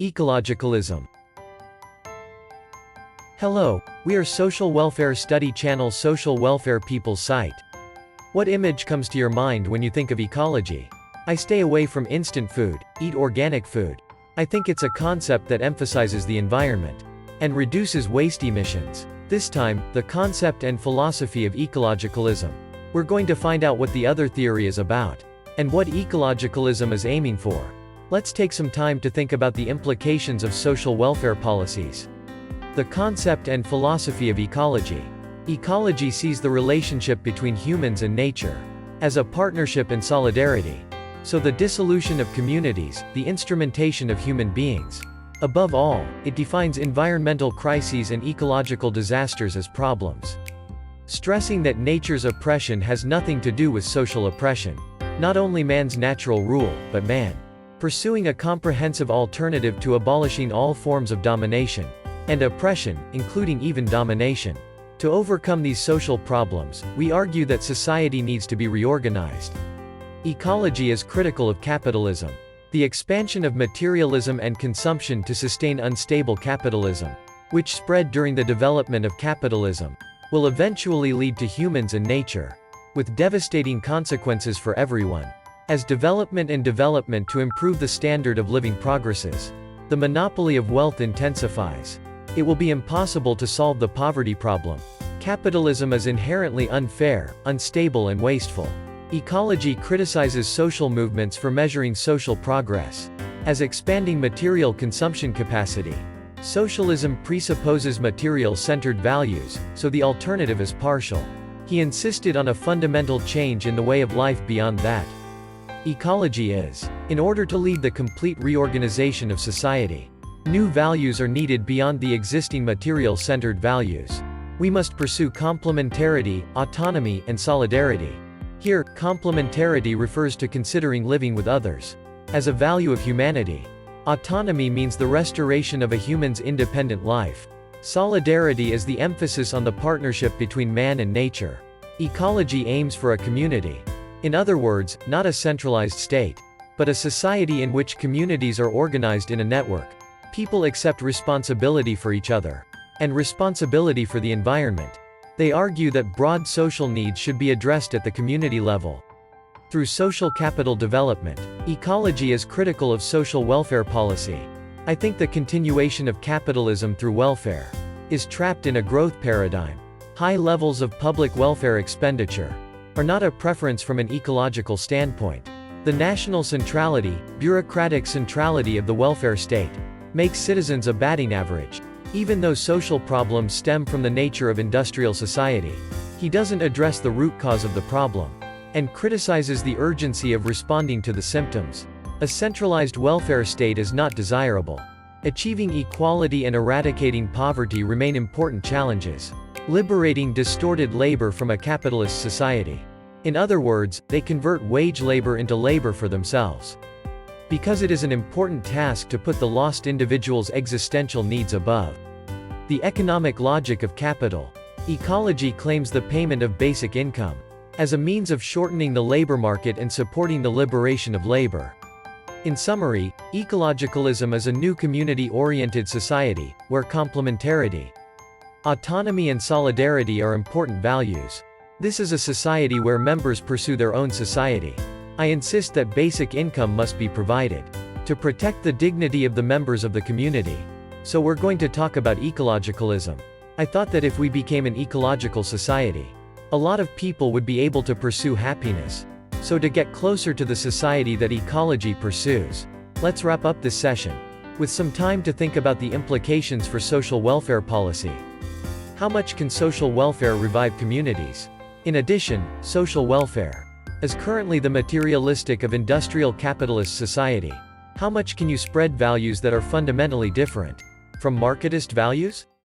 Ecologicalism. Hello, we are Social Welfare Study Channel Social Welfare People's Site. What image comes to your mind when you think of ecology? I stay away from instant food, eat organic food. I think it's a concept that emphasizes the environment and reduces waste emissions. This time, the concept and philosophy of ecologicalism. We're going to find out what the other theory is about and what ecologicalism is aiming for. Let's take some time to think about the implications of social welfare policies. The concept and philosophy of ecology. Ecology sees the relationship between humans and nature as a partnership and solidarity. So the dissolution of communities, the instrumentation of human beings. Above all, it defines environmental crises and ecological disasters as problems, stressing that nature's oppression has nothing to do with social oppression. Not only man's natural rule, but man pursuing a comprehensive alternative to abolishing all forms of domination and oppression, including even domination. To overcome these social problems, we argue that society needs to be reorganized. Ecology is critical of capitalism. The expansion of materialism and consumption to sustain unstable capitalism, which spread during the development of capitalism, will eventually lead to humans and nature, with devastating consequences for everyone. As development to improve the standard of living progresses, the monopoly of wealth intensifies. It will be impossible to solve the poverty problem. Capitalism is inherently unfair, unstable and wasteful. Ecology criticizes social movements for measuring social progress as expanding material consumption capacity. Socialism presupposes material-centered values, so the alternative is partial. He insisted on a fundamental change in the way of life beyond that. Ecology is, in order to lead the complete reorganization of society, new values are needed beyond the existing material-centered values. We must pursue complementarity, autonomy, and solidarity. Here, complementarity refers to considering living with others as a value of humanity. Autonomy means the restoration of a human's independent life. Solidarity is the emphasis on the partnership between man and nature. Ecology aims for a community. In other words, not a centralized state, but a society in which communities are organized in a network. People accept responsibility for each other and responsibility for the environment. They argue that broad social needs should be addressed at the community level. Through social capital development, ecology is critical of social welfare policy. I think the continuation of capitalism through welfare is trapped in a growth paradigm. High levels of public welfare expenditure are not a preference from an ecological standpoint. The national centrality, bureaucratic centrality of the welfare state makes citizens a batting average. Even though social problems stem from the nature of industrial society, he doesn't address the root cause of the problem and criticizes the urgency of responding to the symptoms. A centralized welfare state is not desirable. Achieving equality and eradicating poverty remain important challenges. Liberating distorted labor from a capitalist society. In other words, they convert wage labor into labor for themselves. Because it is an important task to put the lost individual's existential needs above the economic logic of capital. Ecology claims the payment of basic income as a means of shortening the labor market and supporting the liberation of labor. In summary, ecologicalism is a new community-oriented society, where complementarity, autonomy and solidarity are important values. This is a society where members pursue their own society. I insist that basic income must be provided to protect the dignity of the members of the community. So we're going to talk about ecologicalism. I thought that if we became an ecological society, a lot of people would be able to pursue happiness. So to get closer to the society that ecology pursues, let's wrap up this session with some time to think about the implications for social welfare policy. How much can social welfare revive communities? In addition, social welfare is currently the materialistic of industrial capitalist society. How much can you spread values that are fundamentally different from marketist values?